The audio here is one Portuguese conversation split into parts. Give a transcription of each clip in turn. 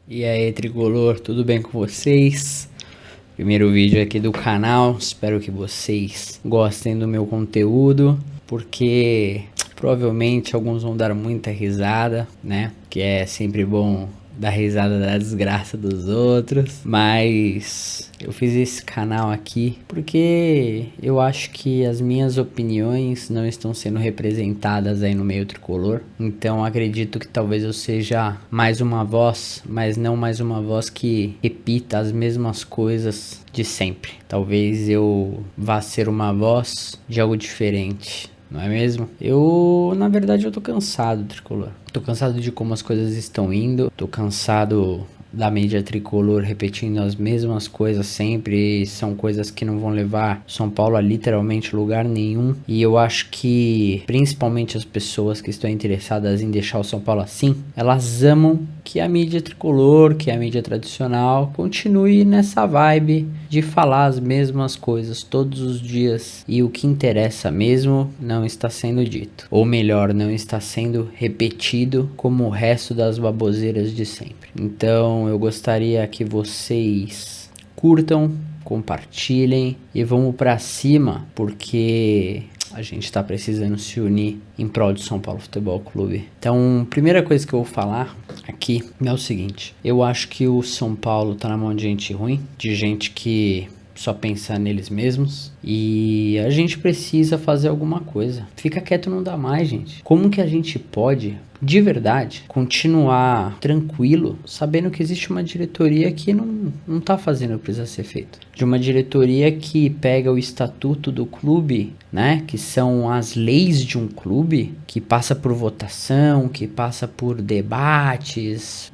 E aí, tricolor, tudo bem com vocês? Primeiro vídeo aqui do canal, espero que vocês gostem do meu conteúdo, porque provavelmente alguns vão dar muita risada, né? Que é sempre bom dar risada da desgraça dos outros, mas eu fiz esse canal aqui porque eu acho que as minhas opiniões não estão sendo representadas aí no meio tricolor, então acredito que talvez eu seja mais uma voz, mas não mais uma voz que repita as mesmas coisas de sempre. Talvez eu vá ser uma voz de algo diferente, não é mesmo? Na verdade, eu tô cansado, tricolor. Tô cansado de como as coisas estão indo. Tô cansado da mídia tricolor repetindo as mesmas coisas sempre. São coisas que não vão levar São Paulo a literalmente lugar nenhum. E eu acho que, principalmente as pessoas que estão interessadas em deixar o São Paulo assim, elas amam que a mídia tricolor, que a mídia tradicional continue nessa vibe de falar as mesmas coisas todos os dias, e o que interessa mesmo não está sendo dito, ou melhor, não está sendo repetido como o resto das baboseiras de sempre. Então eu gostaria que vocês curtam, compartilhem e vamos pra cima, porque a gente tá precisando se unir em prol de São Paulo Futebol Clube. Então, primeira coisa que eu vou falar aqui é o seguinte: eu acho que o São Paulo tá na mão de gente ruim, de gente que só pensa neles mesmos, e a gente precisa fazer alguma coisa. Fica quieto, não dá mais, gente. Como que a gente pode, de verdade, continuar tranquilo, sabendo que existe uma diretoria que não tá fazendo o que precisa ser feito? De uma diretoria que pega o estatuto do clube, né, que são as leis de um clube, que passa por votação, que passa por debates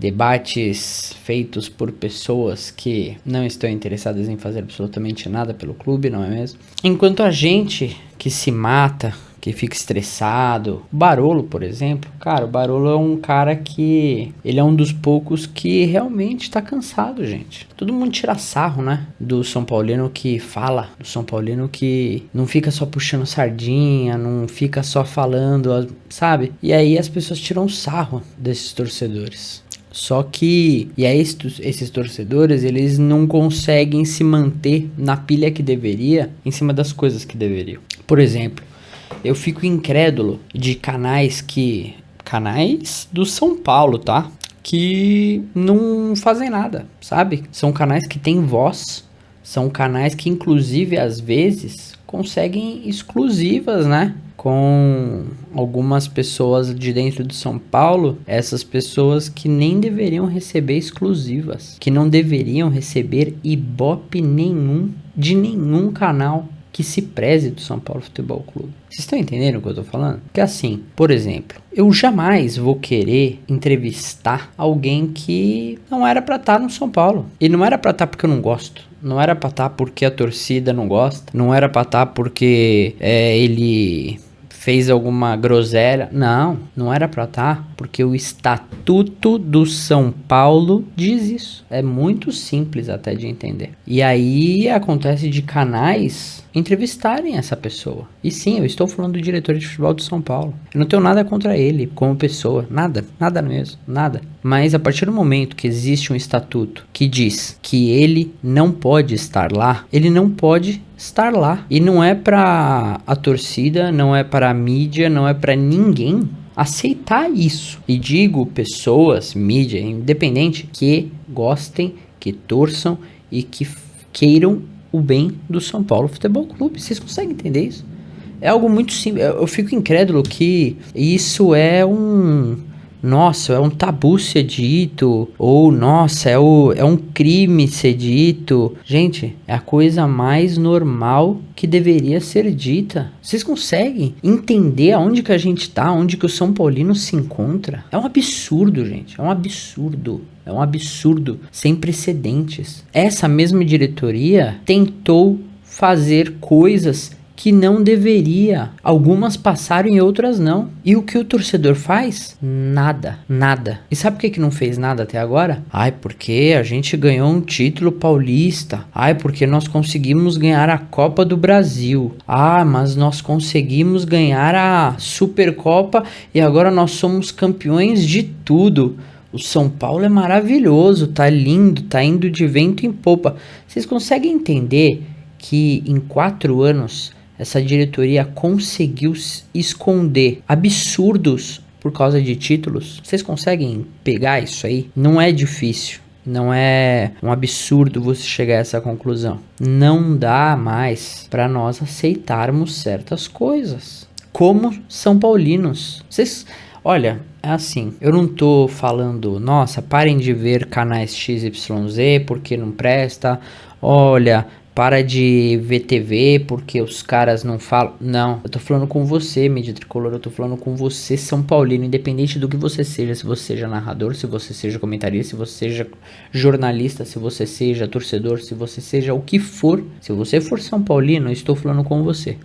feitos por pessoas que não estão interessadas em fazer absolutamente nada pelo clube, não é mesmo? Enquanto a gente que se mata, que fica estressado. Barolo, por exemplo. Cara, o Barolo é um cara que... ele é um dos poucos que realmente tá cansado, gente. Todo mundo tira sarro, né? Do São Paulino que fala. Do São Paulino que não fica só puxando sardinha, não fica só falando, sabe? E aí as pessoas tiram sarro desses torcedores. Só que, e aí esses torcedores, eles não conseguem se manter na pilha que deveria, em cima das coisas que deveriam. Por exemplo, eu fico incrédulo de canais do São Paulo, tá? Que não fazem nada, sabe? São canais que têm voz, são canais que inclusive às vezes conseguem exclusivas, né? Com algumas pessoas de dentro do São Paulo, essas pessoas que nem deveriam receber exclusivas, que não deveriam receber ibope nenhum de nenhum canal que se preze do São Paulo Futebol Clube. Vocês estão entendendo o que eu tô falando? Porque assim, por exemplo, eu jamais vou querer entrevistar alguém que não era pra estar no São Paulo. E não era pra estar porque eu não gosto. Não era pra estar porque a torcida não gosta. Não era pra estar porque ele fez alguma groselha. Não era pra estar porque o estatuto do São Paulo diz isso. É muito simples até de entender. E aí acontece de canais entrevistarem essa pessoa. E sim, eu estou falando do diretor de futebol do São Paulo. Eu não tenho nada contra ele como pessoa. Nada mesmo. Nada. Mas a partir do momento que existe um estatuto que diz que ele não pode estar lá, ele não pode estar lá. E não é pra a torcida, não é para a mídia, não é pra ninguém aceitar isso. E digo pessoas, mídia, independente, que gostem, que torçam e que queiram o bem do São Paulo Futebol Clube. Vocês conseguem entender isso? É algo muito simples. Eu fico incrédulo que isso é um tabu ser dito, ou é um crime ser dito. Gente, é a coisa mais normal que deveria ser dita. Vocês conseguem entender aonde que a gente tá, onde que o São Paulino se encontra? É um absurdo, gente, é um absurdo. É um absurdo sem precedentes. Essa mesma diretoria tentou fazer coisas que não deveria. Algumas passaram e outras não. E o que o torcedor faz? Nada, nada. E sabe por que não fez nada até agora? Ai, porque a gente ganhou um título paulista. Ai, porque nós conseguimos ganhar a Copa do Brasil. Ah, mas nós conseguimos ganhar a Supercopa e agora nós somos campeões de tudo. O São Paulo é maravilhoso, tá lindo, tá indo de vento em popa. Vocês conseguem entender que em 4 anos essa diretoria conseguiu esconder absurdos por causa de títulos? Vocês conseguem pegar isso aí? Não é difícil. Não é um absurdo você chegar a essa conclusão. Não dá mais para nós aceitarmos certas coisas. Como São Paulinos. Vocês... Olha, é assim, eu não tô falando, nossa, parem de ver canais XYZ porque não presta. Olha, para de ver TV porque os caras não falam. Não, eu tô falando com você, mídia tricolor, eu tô falando com você, São Paulino, independente do que você seja, se você seja narrador, se você seja comentarista, se você seja jornalista, se você seja torcedor, se você seja o que for. Se você for São Paulino, eu estou falando com você.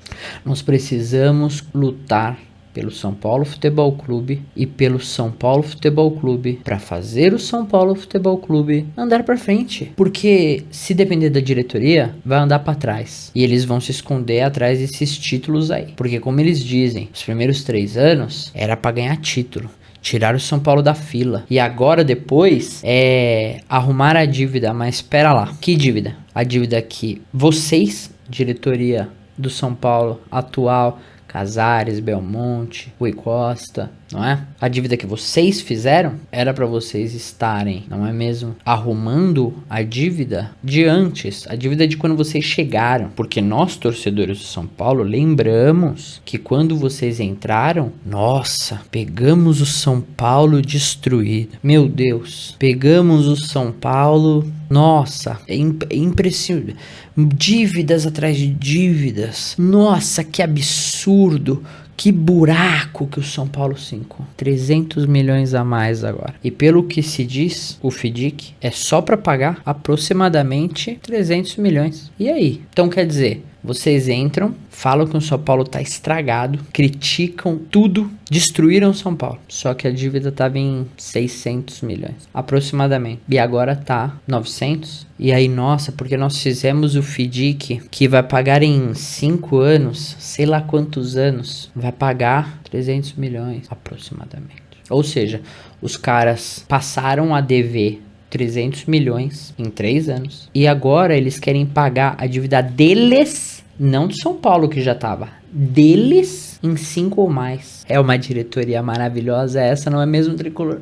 Nós precisamos lutar pelo São Paulo Futebol Clube e pelo São Paulo Futebol Clube para fazer o São Paulo Futebol Clube andar para frente, porque se depender da diretoria, vai andar para trás e eles vão se esconder atrás desses títulos aí, porque como eles dizem, os primeiros 3 anos era para ganhar título. Tirar o São Paulo da fila. E agora depois é arrumar a dívida. Mas espera lá. Que dívida? A dívida que vocês, diretoria do São Paulo atual, Casares, Belmonte, Rui Costa, não é? A dívida que vocês fizeram era para vocês estarem, não é mesmo? Arrumando a dívida de antes, a dívida de quando vocês chegaram. Porque nós, torcedores do São Paulo, lembramos que quando vocês entraram, nossa, pegamos o São Paulo destruído. Meu Deus, pegamos o São Paulo, nossa, é impressionante. Dívidas atrás de dívidas. Nossa, que absurdo. Que buraco que o São Paulo se encontra. 300 milhões a mais agora. E pelo que se diz, o FIDIC é só para pagar aproximadamente 300 milhões. E aí? Então quer dizer, vocês entram, falam que o São Paulo tá estragado, criticam tudo, destruíram o São Paulo. Só que a dívida tava em 600 milhões, aproximadamente. E agora tá 900. E aí, nossa, porque nós fizemos o FIDIC, que vai pagar em 5 anos, sei lá quantos anos, vai pagar 300 milhões, aproximadamente. Ou seja, os caras passaram a dever 300 milhões em 3 anos. E agora eles querem pagar a dívida deles, não do São Paulo que já tava, deles em 5 ou mais. É uma diretoria maravilhosa essa, não é mesmo, tricolor?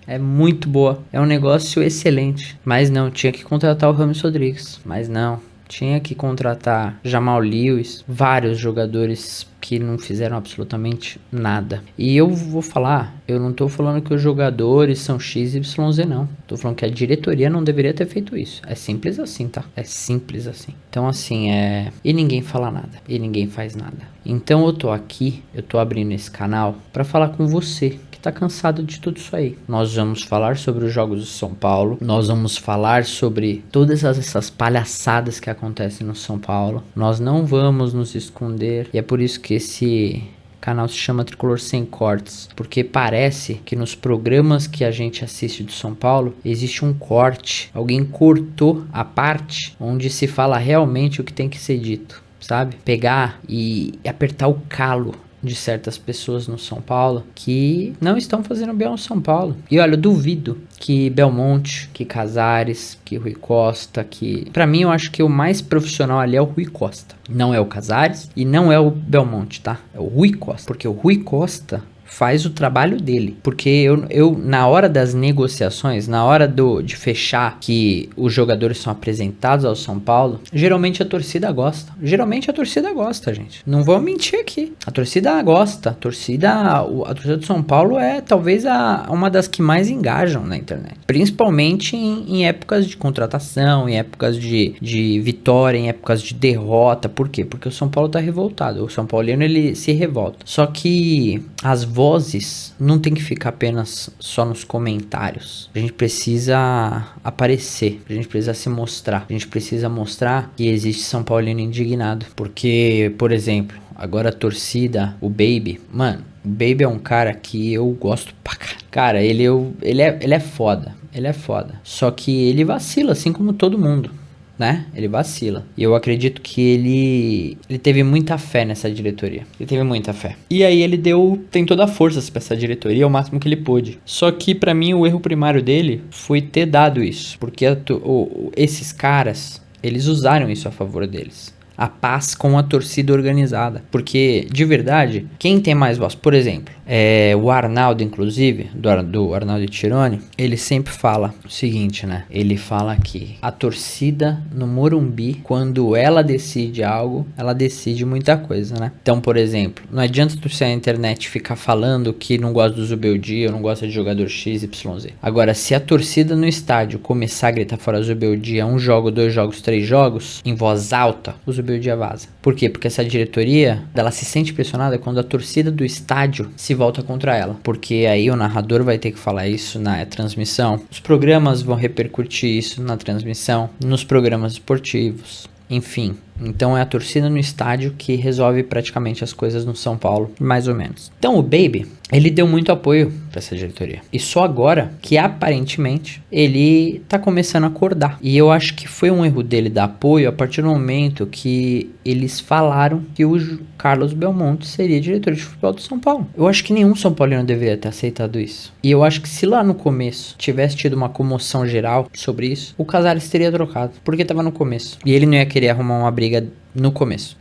É muito boa, é um negócio excelente. Mas não, tinha que contratar o Rames Rodrigues. Mas não, tinha que contratar Jamal Lewis, vários jogadores que não fizeram absolutamente nada. E eu vou falar, eu não tô falando que os jogadores são XYZ não. Tô falando que a diretoria não deveria ter feito isso. É simples assim, tá? É simples assim. Então assim, e ninguém fala nada. E ninguém faz nada. Então eu tô aqui, eu tô abrindo esse canal pra falar com você que tá cansado de tudo isso aí. Nós vamos falar sobre os jogos do São Paulo. Nós vamos falar sobre todas essas palhaçadas que acontecem no São Paulo. Nós não vamos nos esconder. E é por isso que esse canal se chama Tricolor Sem Cortes, porque parece que nos programas que a gente assiste do São Paulo existe um corte, alguém cortou a parte onde se fala realmente o que tem que ser dito, sabe? Pegar e apertar o calo de certas pessoas no São Paulo que não estão fazendo bem ao São Paulo. E olha, eu duvido que Belmonte, que Casares, que Rui Costa, que... Pra mim, eu acho que o mais profissional ali é o Rui Costa. Não é o Casares e não é o Belmonte, tá? É o Rui Costa. Porque o Rui Costa faz o trabalho dele, porque eu na hora das negociações, na hora de fechar que os jogadores são apresentados ao São Paulo, geralmente a torcida gosta, gente, não vou mentir aqui, a torcida gosta, a torcida do São Paulo é talvez uma das que mais engajam na internet, principalmente em épocas de contratação, em épocas de vitória, em épocas de derrota. Por quê? Porque o São Paulo tá revoltado, o São Paulino ele se revolta, só que as vozes não tem que ficar apenas só nos comentários. A gente precisa aparecer, a gente precisa se mostrar, a gente precisa mostrar que existe São Paulino indignado. Porque, por exemplo, agora a torcida, o Baby, mano, o Baby é um cara que eu gosto pra caralho. Cara, ele é foda, ele é foda. Só que ele vacila, assim como todo mundo, né? Ele vacila. E eu acredito que ele teve muita fé nessa diretoria. Ele teve muita fé. E aí ele tem toda a força pra essa diretoria, o máximo que ele pôde. Só que pra mim o erro primário dele foi ter dado isso. Porque esses caras, eles usaram isso a favor deles. A paz com a torcida organizada. Porque, de verdade, quem tem mais voz? Por exemplo, o Arnaldo, inclusive, do Arnaldo Tironi, ele sempre fala o seguinte, né? Ele fala que a torcida no Morumbi, quando ela decide algo, ela decide muita coisa, né? Então, por exemplo, não adianta tu sair na internet ficar falando que não gosta do Zubeldia ou não gosta de jogador XYZ. Agora, se a torcida no estádio começar a gritar fora Zubeldia 1 jogo, 2 jogos, 3 jogos, em voz alta, o Zubeldia vaza. Por quê? Porque essa diretoria, ela se sente pressionada quando a torcida do estádio se volta contra ela. Porque aí o narrador vai ter que falar isso na transmissão. Os programas vão repercutir isso na transmissão, nos programas esportivos. Enfim, então é a torcida no estádio que resolve praticamente as coisas no São Paulo, mais ou menos. Então o Baby, ele deu muito apoio para essa diretoria. E só agora que aparentemente ele tá começando a acordar. E eu acho que foi um erro dele dar apoio a partir do momento que eles falaram que o Carlos Belmonte seria diretor de futebol do São Paulo. Eu acho que nenhum São Paulino deveria ter aceitado isso. E eu acho que se lá no começo tivesse tido uma comoção geral sobre isso, o Casares teria trocado, porque tava no começo. E ele não ia querer arrumar uma briga no começo.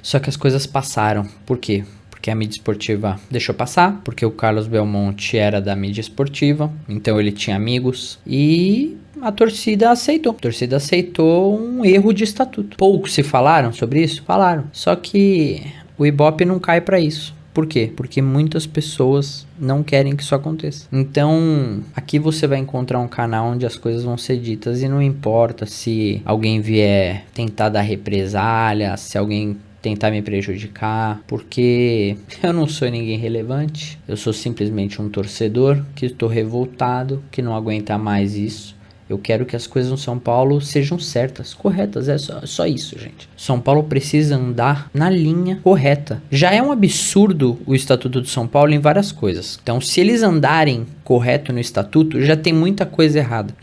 Só que as coisas passaram. Por quê? Porque a mídia esportiva deixou passar, porque o Carlos Belmonte era da mídia esportiva, então ele tinha amigos e a torcida aceitou. A torcida aceitou um erro de estatuto. Poucos se falaram sobre isso? Falaram. Só que o Ibope não cai pra isso. Por quê? Porque muitas pessoas não querem que isso aconteça. Então, aqui você vai encontrar um canal onde as coisas vão ser ditas e não importa se alguém vier tentar dar represália, se alguém tentar me prejudicar, porque eu não sou ninguém relevante, eu sou simplesmente um torcedor que estou revoltado, que não aguenta mais isso. Eu quero que as coisas no São Paulo sejam certas, corretas, é só isso, gente. São Paulo precisa andar na linha correta. Já é um absurdo o Estatuto do São Paulo em várias coisas. Então, se eles andarem correto no Estatuto, já tem muita coisa errada.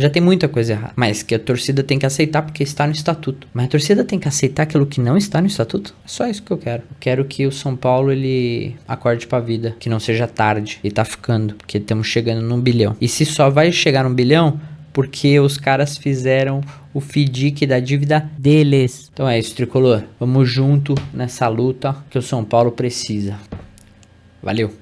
Mas que a torcida tem que aceitar porque está no Estatuto. Mas a torcida tem que aceitar aquilo que não está no Estatuto? É só isso que eu quero. Eu quero que o São Paulo, ele acorde pra vida. Que não seja tarde. E tá ficando, porque estamos chegando num bilhão. E se só vai chegar num bilhão, porque os caras fizeram o FDIC da dívida deles. Então é isso, tricolor. Vamos junto nessa luta que o São Paulo precisa. Valeu!